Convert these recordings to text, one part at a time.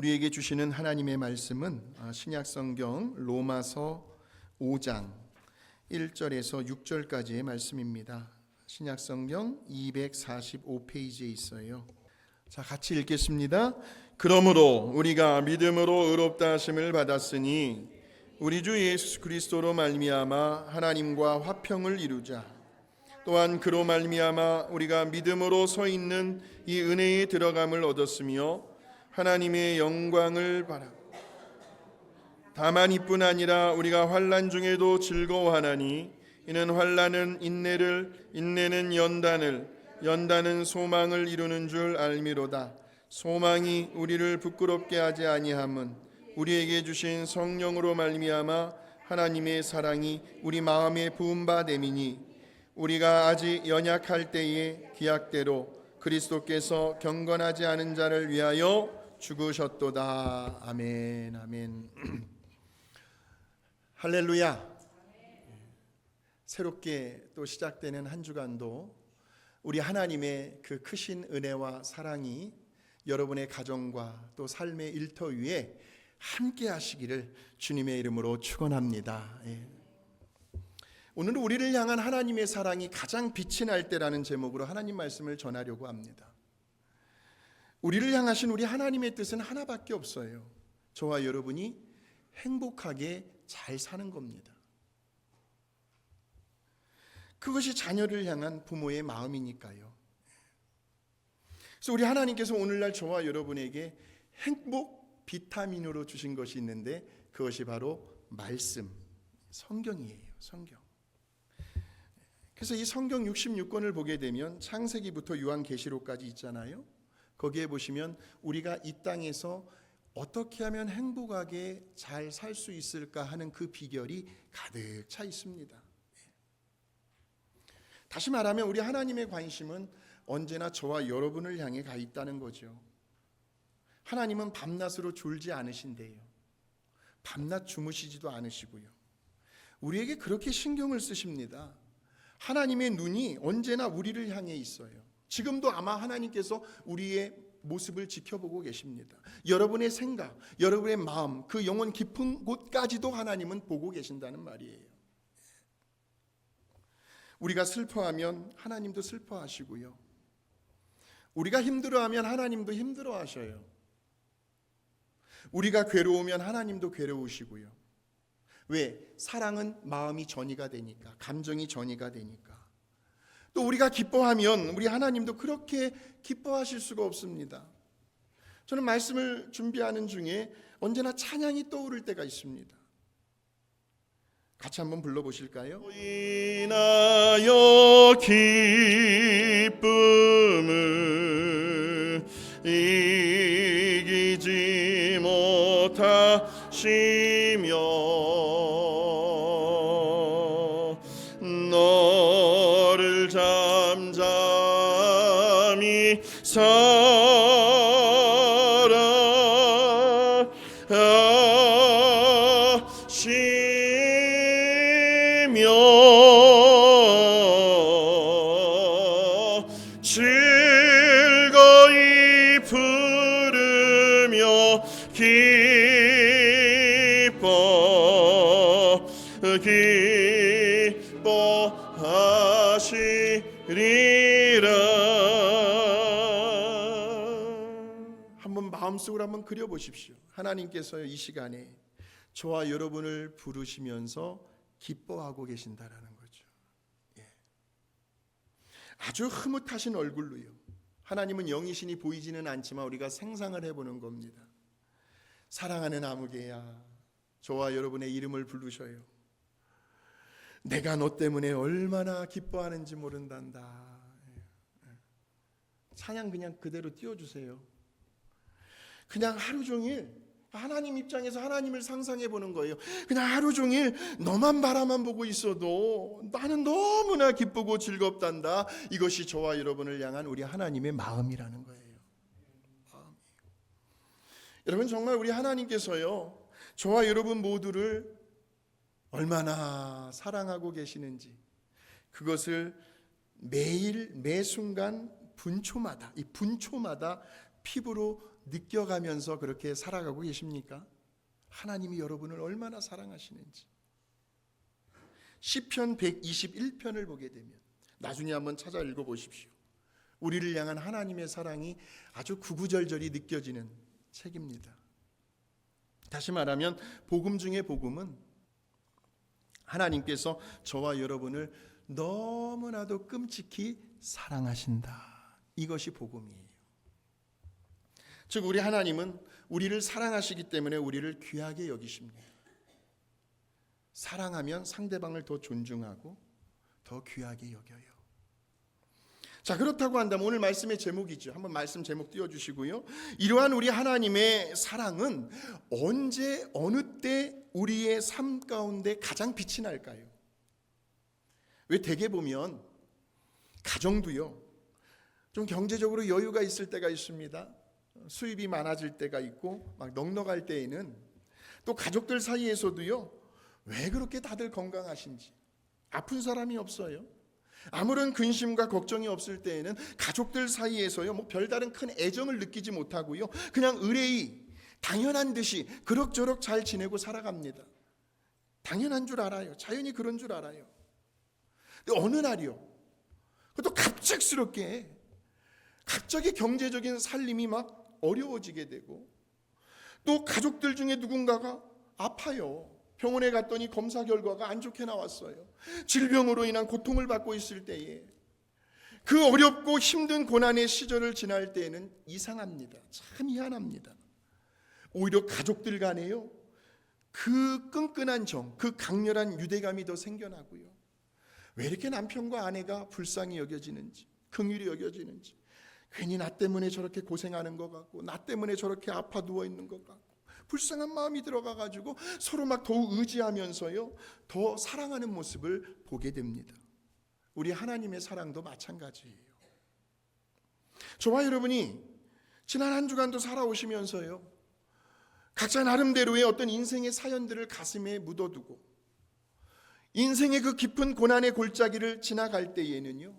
우리에게 주시는 하나님의 말씀은 신약성경 로마서 5장 1절에서 6절까지의 말씀입니다. 신약성경 245페이지에 있어요. 자, 같이 읽겠습니다. 그러므로 우리가 믿음으로 의롭다 하심을 받았으니 우리 주 예수 그리스도로 말미암아 하나님과 화평을 이루자. 또한 그로 말미암아 우리가 믿음으로 서 있는 이 은혜에 들어감을 얻었으며 하나님의 영광을 바라고 다만 이뿐 아니라 우리가 환난 중에도 즐거워하나니 이는 환난은 인내를, 인내는 연단을, 연단은 소망을 이루는 줄 알미로다. 소망이 우리를 부끄럽게 하지 아니함은 우리에게 주신 성령으로 말미암아 하나님의 사랑이 우리 마음에 부은 바 됨이니 우리가 아직 연약할 때에 기약대로 그리스도께서 경건하지 않은 자를 위하여 죽으셨도다. 아멘. 아멘. 할렐루야. 새롭게 또 시작되는 한 주간도 우리 하나님의 그 크신 은혜와 사랑이 여러분의 가정과 또 삶의 일터 위에 함께 하시기를 주님의 이름으로 축원합니다. 오늘은 우리를 향한 하나님의 사랑이 가장 빛이 날 때라는 제목으로 하나님 말씀을 전하려고 합니다. 우리를 향하신 우리 하나님의 뜻은 하나밖에 없어요. 저와 여러분이 행복하게 잘 사는 겁니다. 그것이 자녀를 향한 부모의 마음이니까요. 그래서 우리 하나님께서 오늘날 저와 여러분에게 행복 비타민으로 주신 것이 있는데 그것이 바로 말씀, 성경이에요. 성경. 그래서 이 성경 66권을 보게 되면 창세기부터 요한계시록까지 있잖아요. 거기에 보시면 우리가 이 땅에서 어떻게 하면 행복하게 잘 살 수 있을까 하는 그 비결이 가득 차 있습니다. 다시 말하면 우리 하나님의 관심은 언제나 저와 여러분을 향해 가 있다는 거죠. 하나님은 밤낮으로 졸지 않으신대요. 밤낮 주무시지도 않으시고요. 우리에게 그렇게 신경을 쓰십니다. 하나님의 눈이 언제나 우리를 향해 있어요. 지금도 아마 하나님께서 우리의 모습을 지켜보고 계십니다. 여러분의 생각, 여러분의 마음, 그 영혼 깊은 곳까지도 하나님은 보고 계신다는 말이에요. 우리가 슬퍼하면 하나님도 슬퍼하시고요. 우리가 힘들어하면 하나님도 힘들어하셔요. 우리가 괴로우면 하나님도 괴로우시고요. 왜? 사랑은 마음이 전이가 되니까, 감정이 전이가 되니까. 또 우리가 기뻐하면 우리 하나님도 그렇게 기뻐하실 수가 없습니다. 저는 말씀을 준비하는 중에 언제나 찬양이 떠오를 때가 있습니다. 같이 한번 불러보실까요? 인하여 기쁨을 이기지 못하시며 너를 잠잠히 즐거이 부르며 기뻐하시리라. 한번 마음속으로 한번 그려보십시오. 하나님께서 이 시간에 저와 여러분을 부르시면서 기뻐하고 계신다라는 거죠. 아주 흐뭇하신 얼굴로요. 하나님은 영이신이 보이지는 않지만 우리가 생상을 해보는 겁니다. 사랑하는 아무개야, 저와 여러분의 이름을 부르셔요. 내가 너 때문에 얼마나 기뻐하는지 모른단다. 찬양 그냥 그대로 띄워주세요. 그냥 하루 종일 하나님 입장에서 하나님을 상상해 보는 거예요. 그냥 하루 종일 너만 바라만 보고 있어도 나는 너무나 기쁘고 즐겁단다. 이것이 저와 여러분을 향한 우리 하나님의 마음이라는 거예요. 여러분, 정말 우리 하나님께서요, 저와 여러분 모두를 얼마나 사랑하고 계시는지 그것을 매일 매 순간 분초마다 이 분초마다 피부로 느껴가면서 그렇게 살아가고 계십니까? 하나님이 여러분을 얼마나 사랑하시는지. 시편 121편을 보게 되면 나중에 한번 찾아 읽어보십시오. 우리를 향한 하나님의 사랑이 아주 구구절절히 느껴지는 책입니다. 다시 말하면 복음 중에 복음은 하나님께서 저와 여러분을 너무나도 끔찍히 사랑하신다. 이것이 복음이에요. 즉 우리 하나님은 우리를 사랑하시기 때문에 우리를 귀하게 여기십니다. 사랑하면 상대방을 더 존중하고 더 귀하게 여겨요. 자, 그렇다고 한다면 오늘 말씀의 제목이죠. 한번 말씀 제목 띄워주시고요. 이러한 우리 하나님의 사랑은 언제 어느 때 우리의 삶 가운데 가장 빛이 날까요? 왜 대개 보면 가정도요, 좀 경제적으로 여유가 있을 때가 있습니다. 수입이 많아질 때가 있고 막 넉넉할 때에는 또 가족들 사이에서도요, 왜 그렇게 다들 건강하신지, 아픈 사람이 없어요. 아무런 근심과 걱정이 없을 때에는 가족들 사이에서요, 뭐 별다른 큰 애정을 느끼지 못하고요, 그냥 의뢰이 당연한 듯이 그럭저럭 잘 지내고 살아갑니다. 당연한 줄 알아요. 자연히 그런 줄 알아요. 근데 어느 날이요, 그것도 갑자기 경제적인 살림이 막 어려워지게 되고, 또 가족들 중에 누군가가 아파요. 병원에 갔더니 검사 결과가 안 좋게 나왔어요. 질병으로 인한 고통을 받고 있을 때에, 그 어렵고 힘든 고난의 시절을 지날 때에는 이상합니다. 참 희한합니다. 오히려 가족들 간에요, 그 끈끈한 정, 그 강렬한 유대감이 더 생겨나고요. 왜 이렇게 남편과 아내가 불쌍히 여겨지는지, 긍휼히 여겨지는지, 괜히 나 때문에 저렇게 고생하는 것 같고, 나 때문에 저렇게 아파 누워 있는 것 같고, 불쌍한 마음이 들어가가지고 서로 막 더욱 의지하면서요, 더 사랑하는 모습을 보게 됩니다. 우리 하나님의 사랑도 마찬가지예요. 저와 여러분이 지난 한 주간도 살아오시면서요, 각자 나름대로의 어떤 인생의 사연들을 가슴에 묻어두고 인생의 그 깊은 고난의 골짜기를 지나갈 때에는요,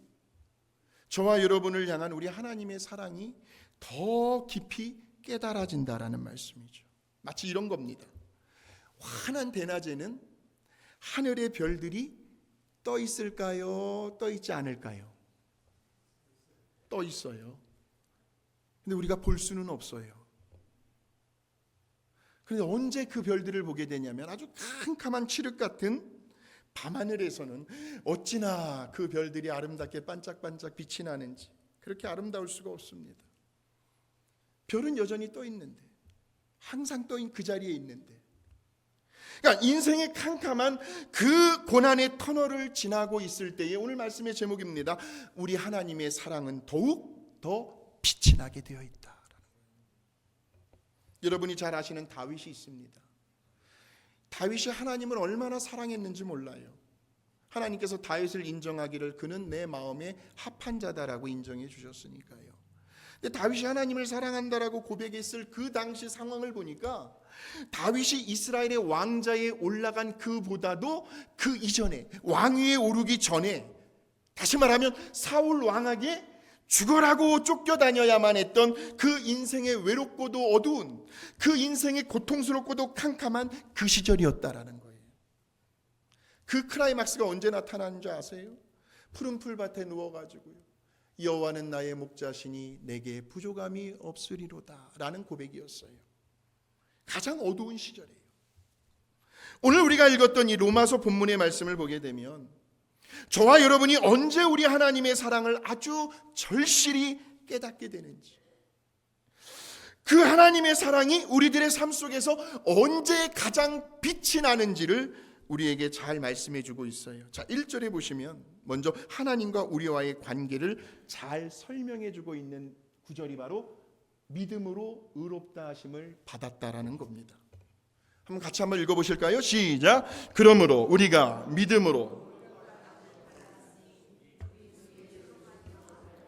저와 여러분을 향한 우리 하나님의 사랑이 더 깊이 깨달아진다라는 말씀이죠. 마치 이런 겁니다. 환한 대낮에는 하늘의 별들이 떠 있을까요? 떠 있지 않을까요? 떠 있어요. 근데 우리가 볼 수는 없어요. 그런데 언제 그 별들을 보게 되냐면 아주 캄캄한 칠흑 같은 밤하늘에서는 어찌나 그 별들이 아름답게 반짝반짝 빛이 나는지, 그렇게 아름다울 수가 없습니다. 별은 여전히 떠 있는데, 항상 떠 있는 그 자리에 있는데, 그러니까 인생의 캄캄한 그 고난의 터널을 지나고 있을 때에 오늘 말씀의 제목입니다. 우리 하나님의 사랑은 더욱 더 빛이 나게 되어 있다. 여러분이 잘 아시는 다윗이 있습니다. 다윗이 하나님을 얼마나 사랑했는지 몰라요. 하나님께서 다윗을 인정하기를 그는 내 마음에 합한 자다라고 인정해 주셨으니까요. 근데 다윗이 하나님을 사랑한다라고 고백했을 그 당시 상황을 보니까 다윗이 이스라엘의 왕자에 올라간 그보다도 그 이전에, 왕위에 오르기 전에, 다시 말하면 사울 왕에게 죽어라고 쫓겨다녀야만 했던 그 인생의 외롭고도 어두운, 그 인생의 고통스럽고도 캄캄한 그 시절이었다라는 거예요. 그 클라이막스가 언제 나타나는 줄 아세요? 푸른 풀밭에 누워가지고요, 여호와는 나의 목자시니 내게 부족함이 없으리로다 라는 고백이었어요. 가장 어두운 시절이에요. 오늘 우리가 읽었던 이 로마서 본문의 말씀을 보게 되면 저와 여러분이 언제 우리 하나님의 사랑을 아주 절실히 깨닫게 되는지, 그 하나님의 사랑이 우리들의 삶 속에서 언제 가장 빛이 나는지를 우리에게 잘 말씀해 주고 있어요. 자, 1절에 보시면 먼저 하나님과 우리와의 관계를 잘 설명해 주고 있는 구절이 바로 믿음으로 의롭다 하심을 받았다라는 겁니다. 한번 같이 한번 읽어보실까요? 시작. 그러므로 우리가 믿음으로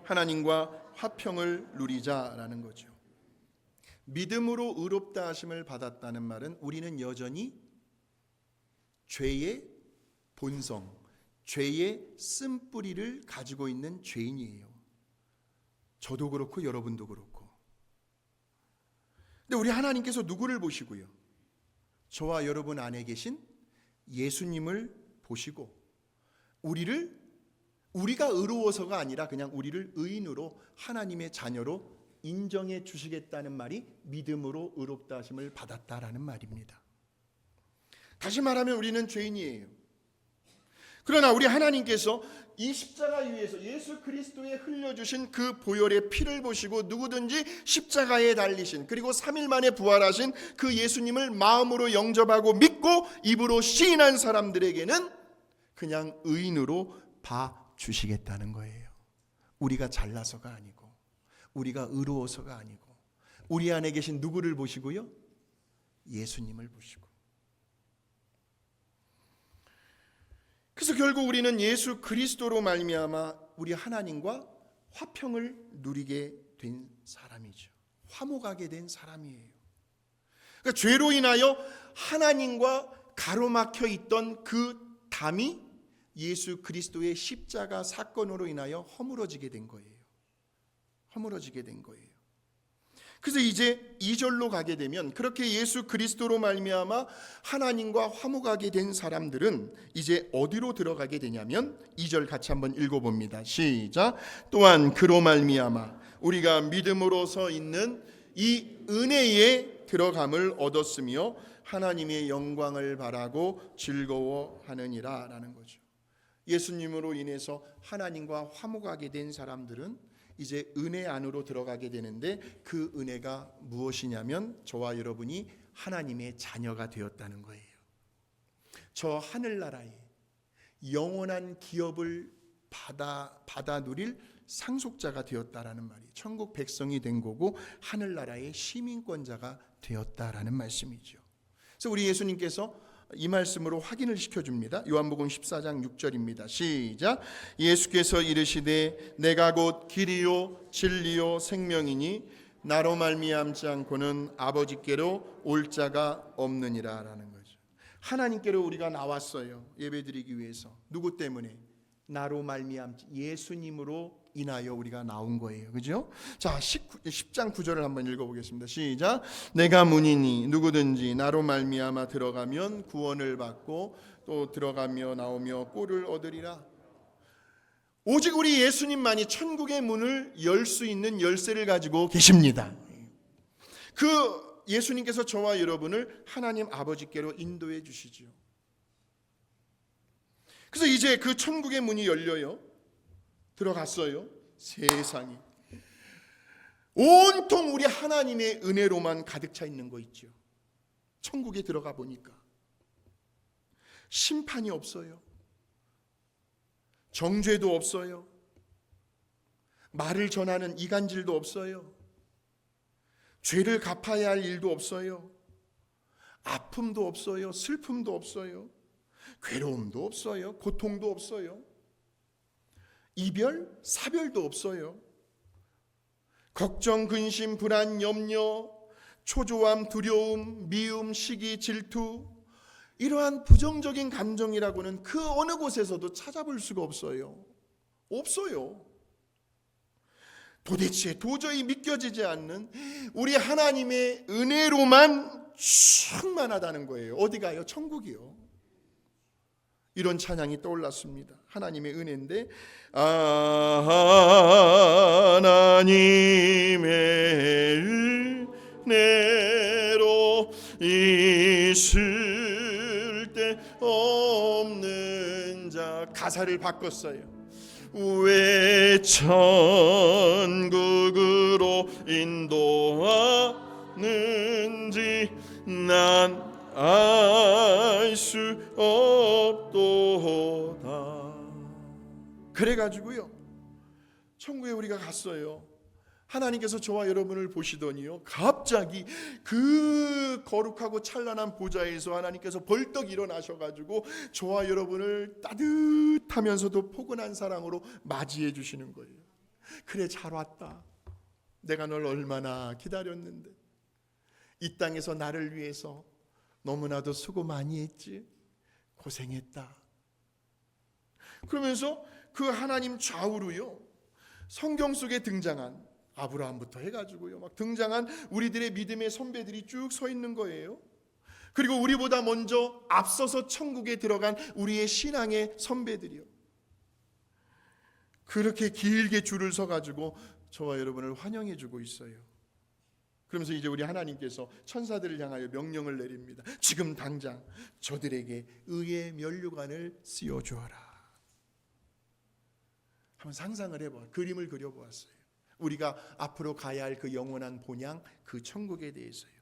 하나님과 화평을 누리자라는 거죠. 믿음으로 의롭다 하심을 받았다는 말은 우리는 여전히 죄의 본성, 죄의 쓴뿌리를 가지고 있는 죄인이에요. 저도 그렇고 여러분도 그렇고. 근데 우리 하나님께서 누구를 보시고요? 저와 여러분 안에 계신 예수님을 보시고 우리가 의로워서가 아니라 그냥 우리를 의인으로 하나님의 자녀로 인정해 주시겠다는 말이 믿음으로 의롭다 하심을 받았다라는 말입니다. 다시 말하면 우리는 죄인이에요. 그러나 우리 하나님께서 이 십자가 위에서 예수 그리스도에 흘려주신 그 보혈의 피를 보시고 누구든지 십자가에 달리신 그리고 3일 만에 부활하신 그 예수님을 마음으로 영접하고 믿고 입으로 시인한 사람들에게는 그냥 의인으로 봐주시겠다는 거예요. 우리가 잘나서가 아니고 우리가 의로워서가 아니고 우리 안에 계신 누구를 보시고요? 예수님을 보시고. 그래서 결국 우리는 예수 그리스도로 말미암아 우리 하나님과 화평을 누리게 된 사람이죠. 화목하게 된 사람이에요. 그러니까 죄로 인하여 하나님과 가로막혀 있던 그 담이 예수 그리스도의 십자가 사건으로 인하여 허물어지게 된 거예요. 허물어지게 된 거예요. 그래서 이제 2절로 가게 되면 그렇게 예수 그리스도로 말미암아 하나님과 화목하게 된 사람들은 이제 어디로 들어가게 되냐면 2절 같이 한번 읽어봅니다. 시작. 또한 그로 말미암아 우리가 믿음으로서 있는 이 은혜에 들어감을 얻었으며 하나님의 영광을 바라고 즐거워하느니라 라는 거죠. 예수님으로 인해서 하나님과 화목하게 된 사람들은 이제 은혜 안으로 들어가게 되는데 그 은혜가 무엇이냐면 저와 여러분이 하나님의 자녀가 되었다는 거예요. 저 하늘나라에 영원한 기업을 받아 누릴 상속자가 되었다라는 말이 천국 백성이 된 거고 하늘나라의 시민권자가 되었다라는 말씀이죠. 그래서 우리 예수님께서 이 말씀으로 확인을 시켜줍니다. 요한복음 14장 6절입니다. 시작. 예수께서 이르시되 내가 곧 길이요 진리요 생명이니 나로 말미암지 않고는 아버지께로 올 자가 없느니라 라는 거죠. 하나님께로 우리가 나왔어요. 예배드리기 위해서. 누구 때문에? 나로 말미암지 예수님으로 인하여 우리가 나온 거예요. 그죠? 자, 10장 9절을 한번 읽어보겠습니다. 시작. 내가 문이니 누구든지 나로 말미암아 들어가면 구원을 받고 또 들어가며 나오며 꼴을 얻으리라. 오직 우리 예수님만이 천국의 문을 열 수 있는 열쇠를 가지고 계십니다. 그 예수님께서 저와 여러분을 하나님 아버지께로 인도해 주시죠. 그래서 이제 그 천국의 문이 열려요. 들어갔어요. 세상이 온통 우리 하나님의 은혜로만 가득 차 있는 거 있죠. 천국에 들어가 보니까 심판이 없어요. 정죄도 없어요. 말을 전하는 이간질도 없어요. 죄를 갚아야 할 일도 없어요. 아픔도 없어요. 슬픔도 없어요. 괴로움도 없어요. 고통도 없어요. 이별, 사별도 없어요. 걱정, 근심, 불안, 염려, 초조함, 두려움, 미움, 시기, 질투 이러한 부정적인 감정이라고는 그 어느 곳에서도 찾아볼 수가 없어요. 없어요. 도저히 믿겨지지 않는 우리 하나님의 은혜로만 충만하다는 거예요. 어디 가요? 천국이요. 이런 찬양이 떠올랐습니다. 하나님의 은혜인데 하나님의 은혜로 있을 때 없는 자 가사를 바꿨어요. 왜 천국으로 인도하는지 난 알 수 없도다. 그래가지고요 천국에 우리가 갔어요. 하나님께서 저와 여러분을 보시더니요 갑자기 그 거룩하고 찬란한 보좌에서 하나님께서 벌떡 일어나셔가지고 저와 여러분을 따뜻하면서도 포근한 사랑으로 맞이해 주시는 거예요. 그래 잘 왔다. 내가 널 얼마나 기다렸는데 이 땅에서 나를 위해서 너무나도 수고 많이 했지. 고생했다. 그러면서 그 하나님 좌우로요 성경 속에 등장한 아브라함부터 해가지고요, 막 등장한 우리들의 믿음의 선배들이 쭉 서 있는 거예요. 그리고 우리보다 먼저 앞서서 천국에 들어간 우리의 신앙의 선배들이요, 그렇게 길게 줄을 서가지고 저와 여러분을 환영해주고 있어요. 그러면서 이제 우리 하나님께서 천사들을 향하여 명령을 내립니다. 지금 당장 저들에게 의의 면류관을 씌워주어라. 한번 상상을 해봐, 그림을 그려보았어요. 우리가 앞으로 가야 할 그 영원한 본향, 그 천국에 대해서요.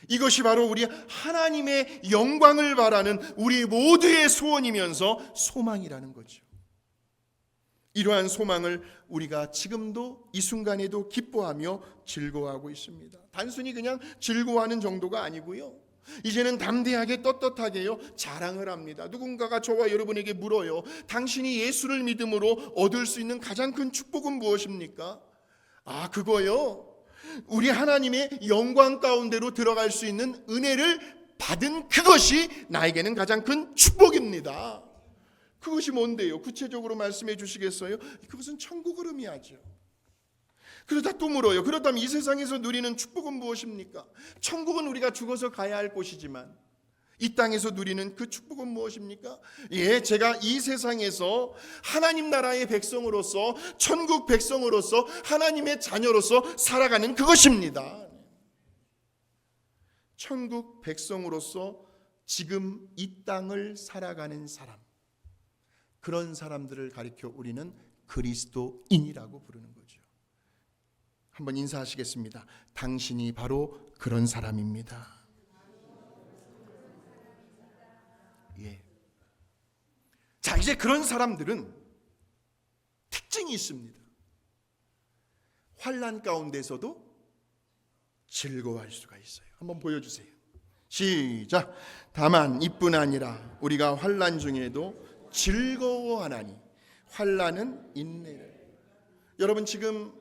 이것이 바로 우리 하나님의 영광을 바라는 우리 모두의 소원이면서 소망이라는 거죠. 이러한 소망을 우리가 지금도 이 순간에도 기뻐하며 즐거워하고 있습니다. 단순히 그냥 즐거워하는 정도가 아니고요, 이제는 담대하게 떳떳하게요 자랑을 합니다. 누군가가 저와 여러분에게 물어요. 당신이 예수를 믿음으로 얻을 수 있는 가장 큰 축복은 무엇입니까? 아, 그거요, 우리 하나님의 영광 가운데로 들어갈 수 있는 은혜를 받은 그것이 나에게는 가장 큰 축복입니다. 그것이 뭔데요? 구체적으로 말씀해 주시겠어요? 그것은 천국을 의미하죠. 그러다 또 물어요. 그렇다면 이 세상에서 누리는 축복은 무엇입니까? 천국은 우리가 죽어서 가야 할 곳이지만 이 땅에서 누리는 그 축복은 무엇입니까? 예, 제가 이 세상에서 하나님 나라의 백성으로서, 천국 백성으로서, 하나님의 자녀로서 살아가는 그것입니다. 천국 백성으로서 지금 이 땅을 살아가는 사람, 그런 사람들을 가리켜 우리는 그리스도인이라고 부르는 거죠. 한번 인사하시겠습니다. 당신이 바로 그런 사람입니다. 예. 자, 이제 그런 사람들은 특징이 있습니다. 환난 가운데서도 즐거워할 수가 있어요. 한번 보여주세요. 시작. 다만 이뿐 아니라 우리가 환난 중에도 즐거워하나니 환난은 인내를. 여러분, 지금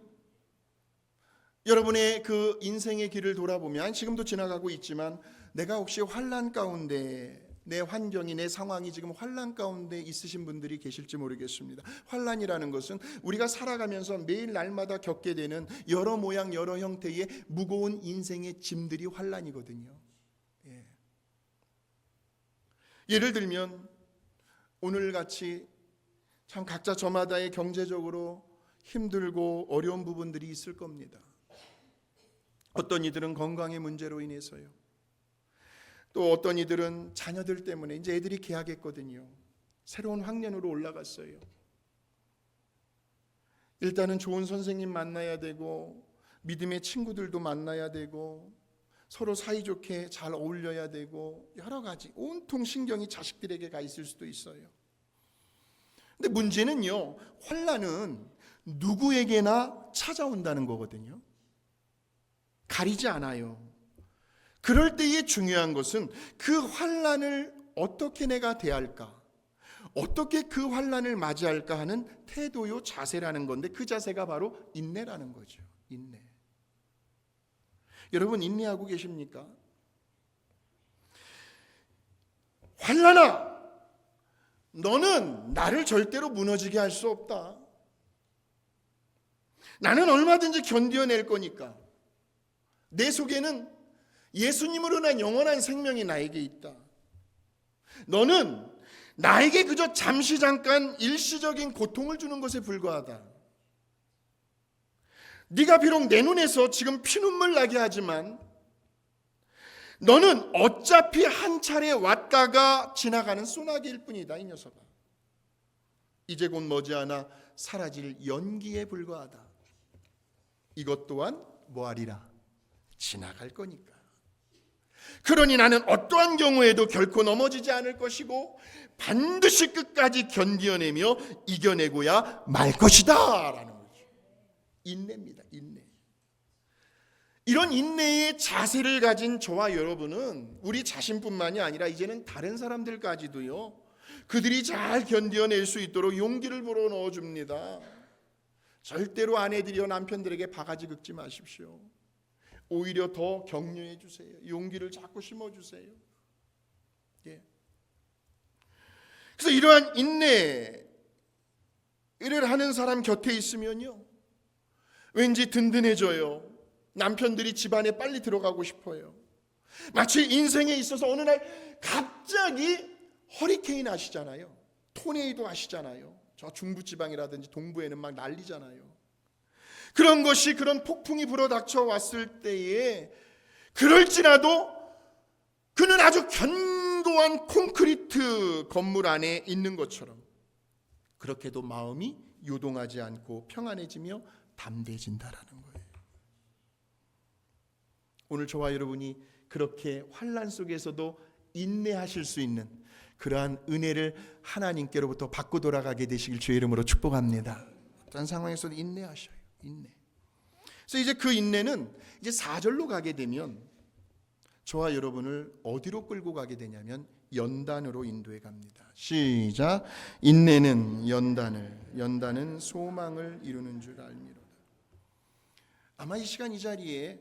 여러분의 그 인생의 길을 돌아보면 지금도 지나가고 있지만 내가 혹시 환난 가운데, 내 환경이, 내 상황이 지금 환난 가운데 있으신 분들이 계실지 모르겠습니다. 환난이라는 것은 우리가 살아가면서 매일 날마다 겪게 되는 여러 모양 여러 형태의 무거운 인생의 짐들이 환난이거든요. 예. 예를 들면 오늘같이 참 각자 저마다의 경제적으로 힘들고 어려운 부분들이 있을 겁니다. 어떤 이들은 건강의 문제로 인해서요, 또 어떤 이들은 자녀들 때문에 이제 애들이 개학했거든요. 새로운 학년으로 올라갔어요. 일단은 좋은 선생님 만나야 되고 믿음의 친구들도 만나야 되고 서로 사이좋게 잘 어울려야 되고 여러 가지 온통 신경이 자식들에게 가 있을 수도 있어요. 근데 문제는요, 환난은 누구에게나 찾아온다는 거거든요. 가리지 않아요. 그럴 때의 중요한 것은 그 환난을 어떻게 내가 대할까, 어떻게 그 환난을 맞이할까 하는 태도요, 자세라는 건데 그 자세가 바로 인내라는 거죠. 인내. 여러분, 인내하고 계십니까? 환난아, 너는 나를 절대로 무너지게 할 수 없다. 나는 얼마든지 견뎌낼 거니까. 내 속에는 예수님으로 난 영원한 생명이 나에게 있다. 너는 나에게 그저 잠시 잠깐 일시적인 고통을 주는 것에 불과하다. 네가 비록 내 눈에서 지금 피눈물 나게 하지만 너는 어차피 한 차례 왔다가 지나가는 소나기일 뿐이다. 이 녀석아, 이제 곧 머지않아 사라질 연기에 불과하다. 이것 또한 뭐하리라? 지나갈 거니까. 그러니 나는 어떠한 경우에도 결코 넘어지지 않을 것이고 반드시 끝까지 견디어내며 이겨내고야 말 것이다 라는 거죠. 인내입니다. 인내. 이런 인내의 자세를 가진 저와 여러분은 우리 자신뿐만이 아니라 이제는 다른 사람들까지도요, 그들이 잘 견뎌낼 수 있도록 용기를 불어넣어줍니다. 절대로 아내들이여 남편들에게 바가지 긁지 마십시오. 오히려 더 격려해 주세요. 용기를 자꾸 심어주세요. 예. 그래서 이러한 인내를 하는 사람 곁에 있으면요, 왠지 든든해져요. 남편들이 집안에 빨리 들어가고 싶어요. 마치 인생에 있어서 어느 날 갑자기 허리케인 아시잖아요. 토네이도 아시잖아요. 저 중부지방이라든지 동부에는 막 난리잖아요. 그런 것이, 그런 폭풍이 불어닥쳐 왔을 때에 그럴지라도 그는 아주 견고한 콘크리트 건물 안에 있는 것처럼 그렇게도 마음이 요동하지 않고 평안해지며 담대해진다라는 거예요. 오늘 저와 여러분이 그렇게 환난 속에서도 인내하실 수 있는 그러한 은혜를 하나님께로부터 받고 돌아가게 되시길 주의 이름으로 축복합니다. 어떤 상황에서도 인내하셔요. 인내. 그래서 이제 그 인내는 이제 4절로 가게 되면 저와 여러분을 어디로 끌고 가게 되냐면 연단으로 인도해 갑니다. 시작. 인내는 연단은 소망을 이루는 줄 알미로다. 아마 이 시간 이 자리에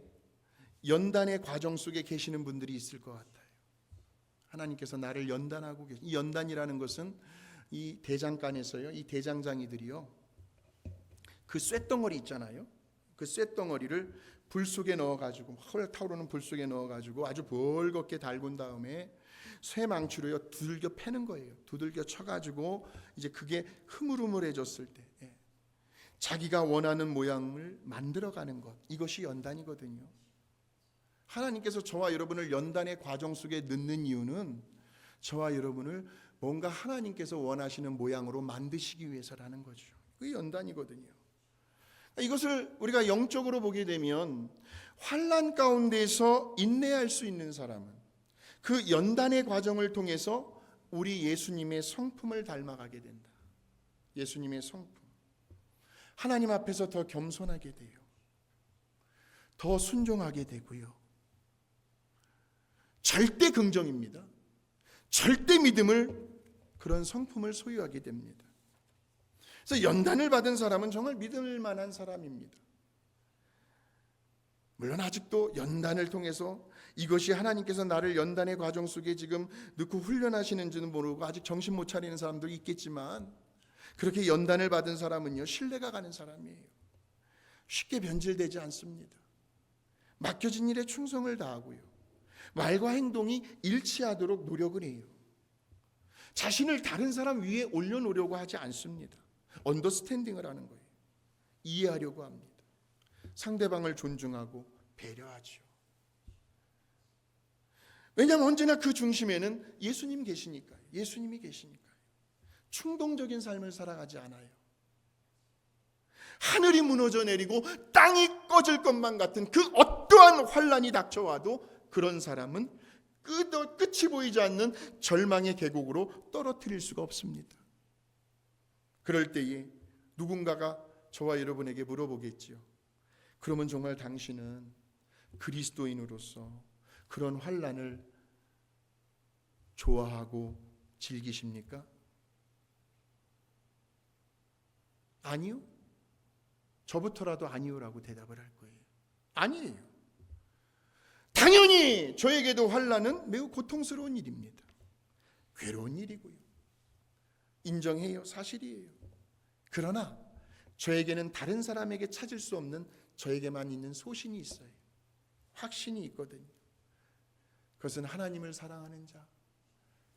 연단의 과정 속에 계시는 분들이 있을 것 같아요. 하나님께서 나를 연단하고 계신, 이 연단이라는 것은 이 대장간에서요, 이 대장장이들이요, 그 쇳덩어리 있잖아요. 그 쇳덩어리를 불 속에 넣어가지고, 헐 타오르는 불 속에 넣어가지고 아주 벌겋게 달군 다음에 쇠망치로요 두들겨 패는 거예요. 두들겨 쳐가지고 이제 그게 흐물흐물해졌을 때 자기가 원하는 모양을 만들어가는 것, 이것이 연단이거든요. 하나님께서 저와 여러분을 연단의 과정 속에 넣는 이유는 저와 여러분을 뭔가 하나님께서 원하시는 모양으로 만드시기 위해서라는 거죠. 그게 연단이거든요. 이것을 우리가 영적으로 보게 되면 환난 가운데서 인내할 수 있는 사람은 그 연단의 과정을 통해서 우리 예수님의 성품을 닮아가게 된다. 예수님의 성품. 하나님 앞에서 더 겸손하게 돼요. 더 순종하게 되고요. 절대 긍정입니다. 절대 믿음을, 그런 성품을 소유하게 됩니다. 그래서 연단을 받은 사람은 정말 믿을 만한 사람입니다. 물론 아직도 연단을 통해서 이것이 하나님께서 나를 연단의 과정 속에 지금 넣고 훈련하시는지는 모르고 아직 정신 못 차리는 사람도 있겠지만, 그렇게 연단을 받은 사람은요 신뢰가 가는 사람이에요. 쉽게 변질되지 않습니다. 맡겨진 일에 충성을 다하고요, 말과 행동이 일치하도록 노력을 해요. 자신을 다른 사람 위에 올려놓으려고 하지 않습니다. 언더스탠딩을 하는 거예요. 이해하려고 합니다. 상대방을 존중하고 배려하죠. 왜냐하면 언제나 그 중심에는 예수님 계시니까요. 예수님이 계시니까요. 충동적인 삶을 살아가지 않아요. 하늘이 무너져 내리고 땅이 꺼질 것만 같은 그 어떠한 환난이 닥쳐와도 그런 사람은 끝이 보이지 않는 절망의 계곡으로 떨어뜨릴 수가 없습니다. 그럴 때에 누군가가 저와 여러분에게 물어보겠지요. 그러면 정말 당신은 그리스도인으로서 그런 환난을 좋아하고 즐기십니까? 아니요. 저부터라도 아니요라고 대답을 할 거예요. 아니에요. 당연히 저에게도 환난은 매우 고통스러운 일입니다. 괴로운 일이고요. 인정해요. 사실이에요. 그러나 저에게는 다른 사람에게 찾을 수 없는 저에게만 있는 소신이 있어요. 확신이 있거든요. 그것은 하나님을 사랑하는 자,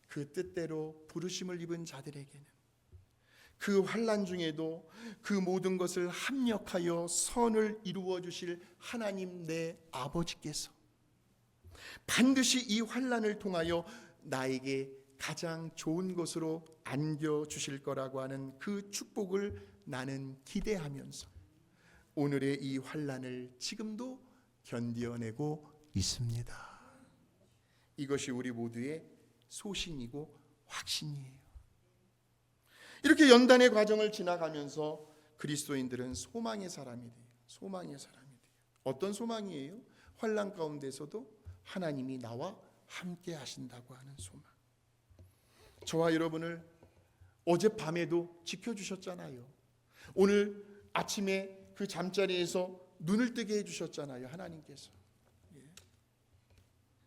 그 뜻대로 부르심을 입은 자들에게는 그 환난 중에도 그 모든 것을 합력하여 선을 이루어 주실 하나님 내 아버지께서 반드시 이 환난을 통하여 나에게 가장 좋은 것으로 안겨 주실 거라고 하는 그 축복을 나는 기대하면서 오늘의 이 환난을 지금도 견뎌내고 있습니다. 이것이 우리 모두의 소신이고 확신이에요. 이렇게 연단의 과정을 지나가면서 그리스도인들은 소망의 사람이 돼요. 소망의 사람이 돼요. 어떤 소망이에요? 환난 가운데서도 하나님이 나와 함께 하신다고 하는 소망. 저와 여러분을 어젯밤에도 지켜주셨잖아요. 오늘 아침에 그 잠자리에서 눈을 뜨게 해주셨잖아요. 하나님께서.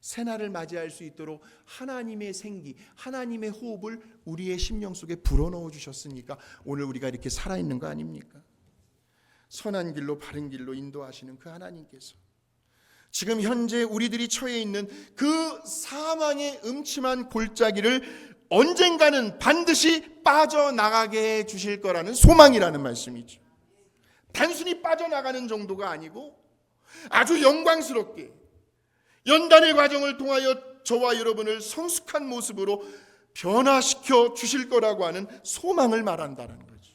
새날을 맞이할 수 있도록 하나님의 생기, 하나님의 호흡을 우리의 심령 속에 불어넣어 주셨으니까 오늘 우리가 이렇게 살아있는 거 아닙니까? 선한 길로 바른 길로 인도하시는 그 하나님께서 지금 현재 우리들이 처해 있는 그 사망의 음침한 골짜기를 언젠가는 반드시 빠져나가게 해 주실 거라는 소망이라는 말씀이죠. 단순히 빠져나가는 정도가 아니고 아주 영광스럽게 연단의 과정을 통하여 저와 여러분을 성숙한 모습으로 변화시켜 주실 거라고 하는 소망을 말한다는 거죠.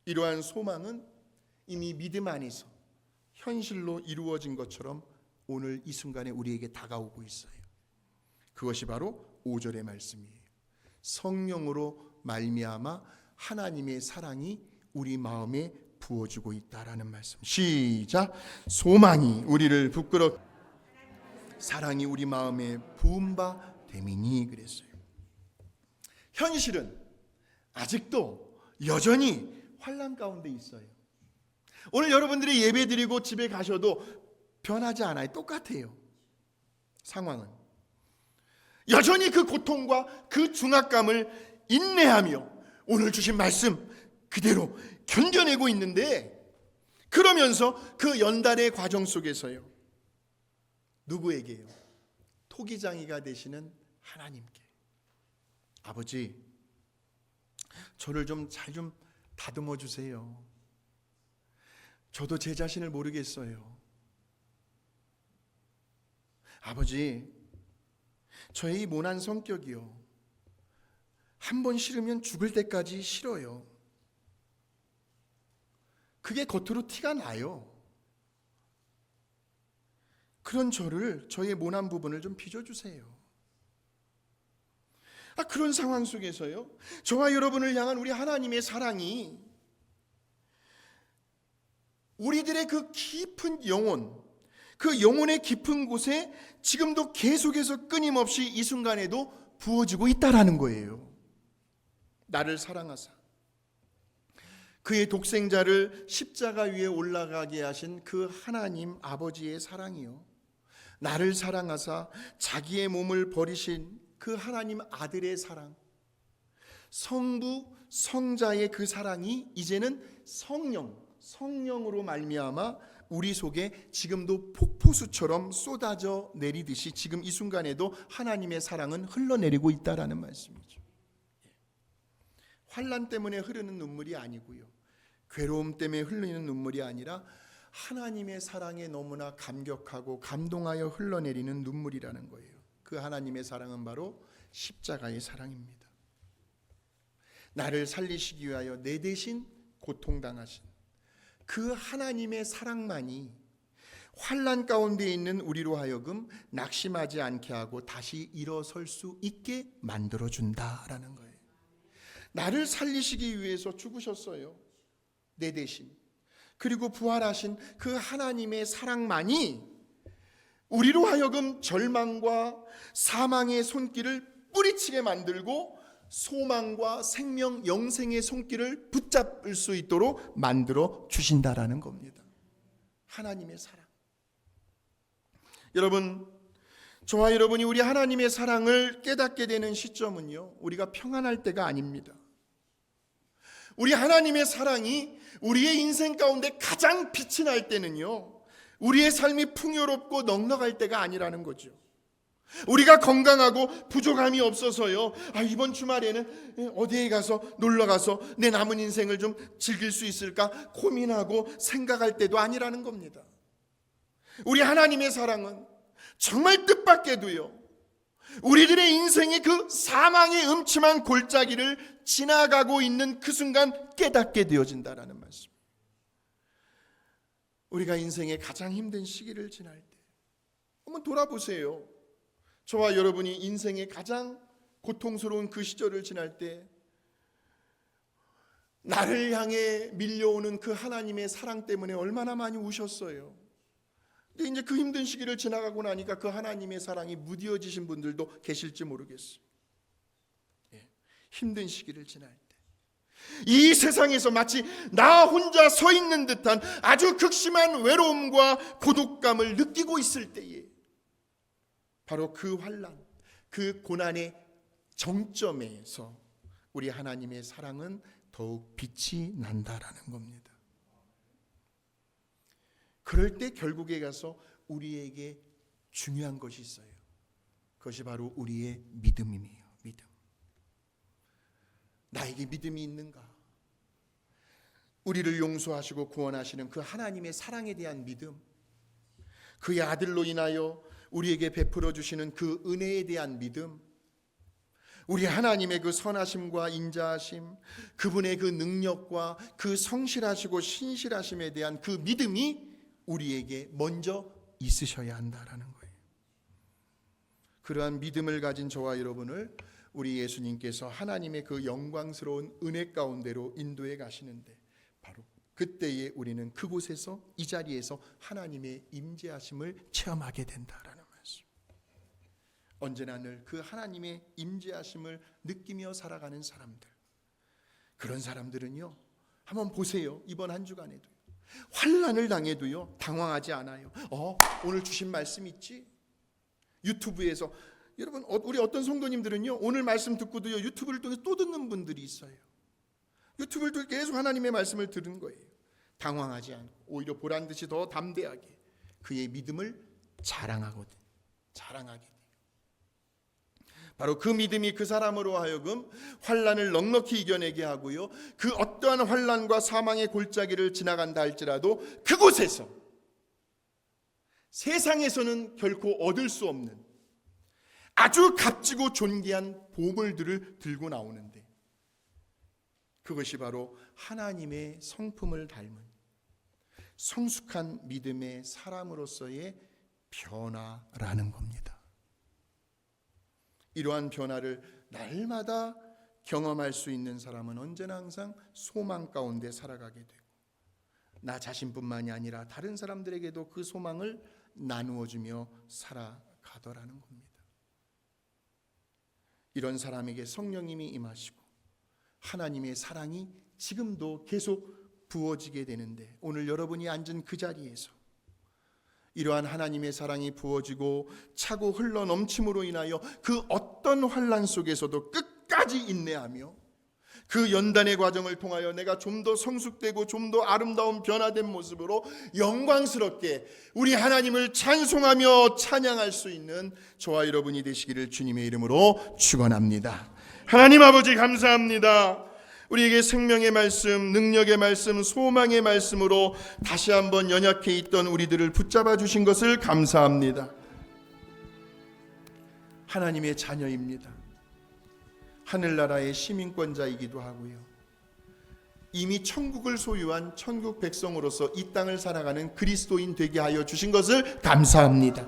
이러한 소망은 이미 믿음 안에서 현실로 이루어진 것처럼 오늘 이 순간에 우리에게 다가오고 있어요. 그것이 바로 5절의 말씀이에요. 성령으로 말미암아 하나님의 사랑이 우리 마음에 부어주고 있다라는 말씀. 시작. 소망이 우리를 사랑이 우리 마음에 부은 바 됨이니 그랬어요. 현실은 아직도 여전히 환난 가운데 있어요. 오늘 여러분들이 예배드리고 집에 가셔도 변하지 않아요. 똑같아요. 상황은 여전히 그 고통과 그 중압감을 인내하며 오늘 주신 말씀 그대로 견뎌내고 있는데, 그러면서 그 연단의 과정 속에서요, 누구에게요? 토기장이가 되시는 하나님께, 아버지 저를 좀 잘 좀 다듬어 주세요. 저도 제 자신을 모르겠어요. 아버지 저의 이 모난 성격이요, 한 번 싫으면 죽을 때까지 싫어요. 그게 겉으로 티가 나요. 그런 저의 모난 부분을 좀 빚어주세요. 그런 상황 속에서요, 저와 여러분을 향한 우리 하나님의 사랑이 우리들의 그 깊은 영혼, 그 영혼의 깊은 곳에 지금도 계속해서 끊임없이 이 순간에도 부어지고 있다라는 거예요. 나를 사랑하사 그의 독생자를 십자가 위에 올라가게 하신 그 하나님 아버지의 사랑이요, 나를 사랑하사 자기의 몸을 버리신 그 하나님 아들의 사랑, 성부 성자의 그 사랑이 이제는 성령으로 말미암아 우리 속에 지금도 폭포수처럼 쏟아져 내리듯이 지금 이 순간에도 하나님의 사랑은 흘러내리고 있다라는 말씀이죠. 환난 때문에 흐르는 눈물이 아니고요, 괴로움 때문에 흘리는 눈물이 아니라 하나님의 사랑에 너무나 감격하고 감동하여 흘러내리는 눈물이라는 거예요. 그 하나님의 사랑은 바로 십자가의 사랑입니다. 나를 살리시기 위하여 내 대신 고통당하신 그 하나님의 사랑만이 환난 가운데 있는 우리로 하여금 낙심하지 않게 하고 다시 일어설 수 있게 만들어준다라는 거예요. 나를 살리시기 위해서 죽으셨어요, 내 대신. 그리고 부활하신 그 하나님의 사랑만이 우리로 하여금 절망과 사망의 손길을 뿌리치게 만들고 소망과 생명, 영생의 손길을 붙잡을 수 있도록 만들어 주신다라는 겁니다. 하나님의 사랑. 여러분, 저와 여러분이 우리 하나님의 사랑을 깨닫게 되는 시점은요, 우리가 평안할 때가 아닙니다. 우리 하나님의 사랑이 우리의 인생 가운데 가장 빛이 날 때는요, 우리의 삶이 풍요롭고 넉넉할 때가 아니라는 거죠. 우리가 건강하고 부족함이 없어서요, 이번 주말에는 어디에 가서 놀러 가서 내 남은 인생을 좀 즐길 수 있을까 고민하고 생각할 때도 아니라는 겁니다. 우리 하나님의 사랑은 정말 뜻밖에도요, 우리들의 인생의 그 사망의 음침한 골짜기를 지나가고 있는 그 순간 깨닫게 되어진다라는 말씀. 우리가 인생의 가장 힘든 시기를 지날 때 한번 돌아보세요. 저와 여러분이 인생의 가장 고통스러운 그 시절을 지날 때 나를 향해 밀려오는 그 하나님의 사랑 때문에 얼마나 많이 우셨어요. 근데 이제 그 힘든 시기를 지나가고 나니까 그 하나님의 사랑이 무뎌지신 분들도 계실지 모르겠어요. 힘든 시기를 지날 때, 이 세상에서 마치 나 혼자 서 있는 듯한 아주 극심한 외로움과 고독감을 느끼고 있을 때에 바로 그 환난, 그 고난의 정점에서 우리 하나님의 사랑은 더욱 빛이 난다라는 겁니다. 그럴 때 결국에 가서 우리에게 중요한 것이 있어요. 그것이 바로 우리의 믿음이에요. 믿음. 나에게 믿음이 있는가? 우리를 용서하시고 구원하시는 그 하나님의 사랑에 대한 믿음, 그의 아들로 인하여 우리에게 베풀어 주시는 그 은혜에 대한 믿음, 우리 하나님의 그 선하심과 인자하심, 그분의 그 능력과 그 성실하시고 신실하심에 대한 그 믿음이 우리에게 먼저 있으셔야 한다라는 거예요. 그러한 믿음을 가진 저와 여러분을 우리 예수님께서 하나님의 그 영광스러운 은혜 가운데로 인도해 가시는데, 바로 그때에 우리는 그곳에서, 이 자리에서 하나님의 임재하심을 체험하게 된다라는 말씀. 언제나 늘 그 하나님의 임재하심을 느끼며 살아가는 사람들, 그런 사람들은요, 한번 보세요. 이번 한 주간에도 환난을 당해도요 당황하지 않아요. 오늘 주신 말씀 있지? 유튜브에서, 여러분, 우리 어떤 성도님들은요 오늘 말씀 듣고도요 유튜브를 통해서 또 듣는 분들이 있어요. 유튜브를 통해 계속 하나님의 말씀을 들은 거예요. 당황하지 않고 오히려 보란 듯이 더 담대하게 그의 믿음을 자랑하게 돼요. 바로 그 믿음이 그 사람으로 하여금 환난을 넉넉히 이겨내게 하고요, 그 어떠한 환난과 사망의 골짜기를 지나간다 할지라도 그곳에서 세상에서는 결코 얻을 수 없는 아주 값지고 존귀한 보물들을 들고 나오는데, 그것이 바로 하나님의 성품을 닮은 성숙한 믿음의 사람으로서의 변화라는 겁니다. 이러한 변화를 날마다 경험할 수 있는 사람은 언제나 항상 소망 가운데 살아가게 되고, 나 자신뿐만이 아니라 다른 사람들에게도 그 소망을 나누어주며 살아가더라는 겁니다. 이런 사람에게 성령님이 임하시고 하나님의 사랑이 지금도 계속 부어지게 되는데, 오늘 여러분이 앉은 그 자리에서 이러한 하나님의 사랑이 부어지고 차고 흘러 넘침으로 인하여 그 어떤 환난 속에서도 끝까지 인내하며 그 연단의 과정을 통하여 내가 좀 더 성숙되고 좀 더 아름다운 변화된 모습으로 영광스럽게 우리 하나님을 찬송하며 찬양할 수 있는 저와 여러분이 되시기를 주님의 이름으로 축원합니다. 하나님 아버지 감사합니다. 우리에게 생명의 말씀, 능력의 말씀, 소망의 말씀으로 다시 한번 연약해 있던 우리들을 붙잡아 주신 것을 감사합니다. 하나님의 자녀입니다. 하늘나라의 시민권자이기도 하고요, 이미 천국을 소유한 천국 백성으로서 이 땅을 살아가는 그리스도인 되게 하여 주신 것을 감사합니다.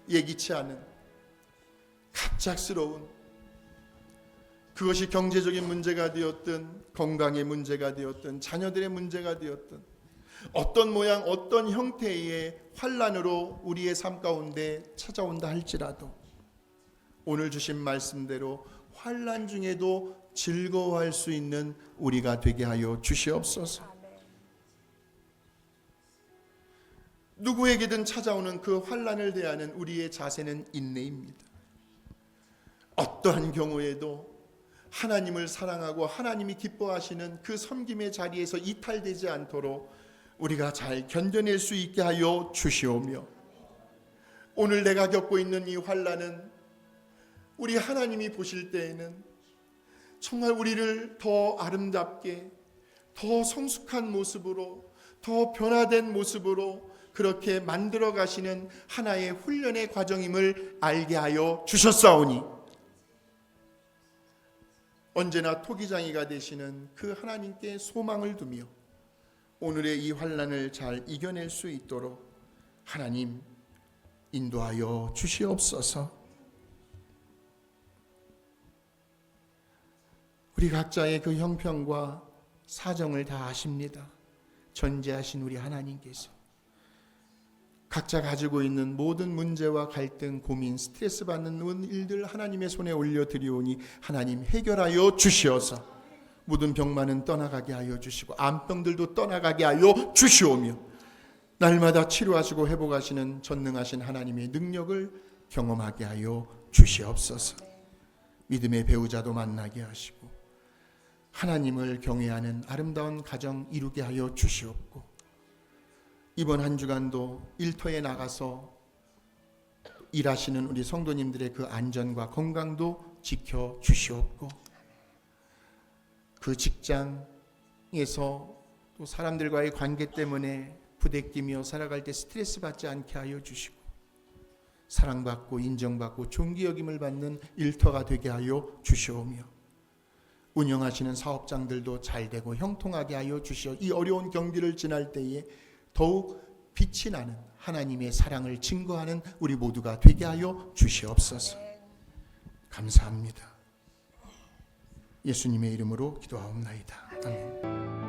예기치 않은 갑작스러운, 그것이 경제적인 문제가 되었든 건강의 문제가 되었든 자녀들의 문제가 되었든 어떤 모양 어떤 형태의 환난으로 우리의 삶 가운데 찾아온다 할지라도 오늘 주신 말씀대로 환난 중에도 즐거워할 수 있는 우리가 되게 하여 주시옵소서. 누구에게든 찾아오는 그 환난을 대하는 우리의 자세는 인내입니다. 어떠한 경우에도 하나님을 사랑하고 하나님이 기뻐하시는 그 섬김의 자리에서 이탈되지 않도록 우리가 잘 견뎌낼 수 있게 하여 주시오며, 오늘 내가 겪고 있는 이 환난은 우리 하나님이 보실 때에는 정말 우리를 더 아름답게, 더 성숙한 모습으로, 더 변화된 모습으로 그렇게 만들어 가시는 하나의 훈련의 과정임을 알게 하여 주셨사오니, 언제나 토기장이가 되시는 그 하나님께 소망을 두며 오늘의 이 환난을 잘 이겨낼 수 있도록 하나님 인도하여 주시옵소서. 우리 각자의 그 형편과 사정을 다 아십니다. 전지하신 우리 하나님께서 각자 가지고 있는 모든 문제와 갈등, 고민, 스트레스 받는 일들 하나님의 손에 올려드리오니 하나님 해결하여 주시어서 모든 병만은 떠나가게 하여 주시고 암병들도 떠나가게 하여 주시오며, 날마다 치료하시고 회복하시는 전능하신 하나님의 능력을 경험하게 하여 주시옵소서. 믿음의 배우자도 만나게 하시고 하나님을 경외하는 아름다운 가정 이루게 하여 주시옵고, 이번 한 주간도 일터에 나가서 일하시는 우리 성도님들의 그 안전과 건강도 지켜 주시옵고, 그 직장에서 또 사람들과의 관계 때문에 부대끼며 살아갈 때 스트레스 받지 않게 하여 주시고, 사랑받고 인정받고 존귀 여김을 받는 일터가 되게 하여 주시오며, 운영하시는 사업장들도 잘 되고 형통하게 하여 주시오. 이 어려운 경기를 지날 때에 더욱 빛이 나는 하나님의 사랑을 증거하는 우리 모두가 되게 하여 주시옵소서. 감사합니다. 예수님의 이름으로 기도하옵나이다. 아멘.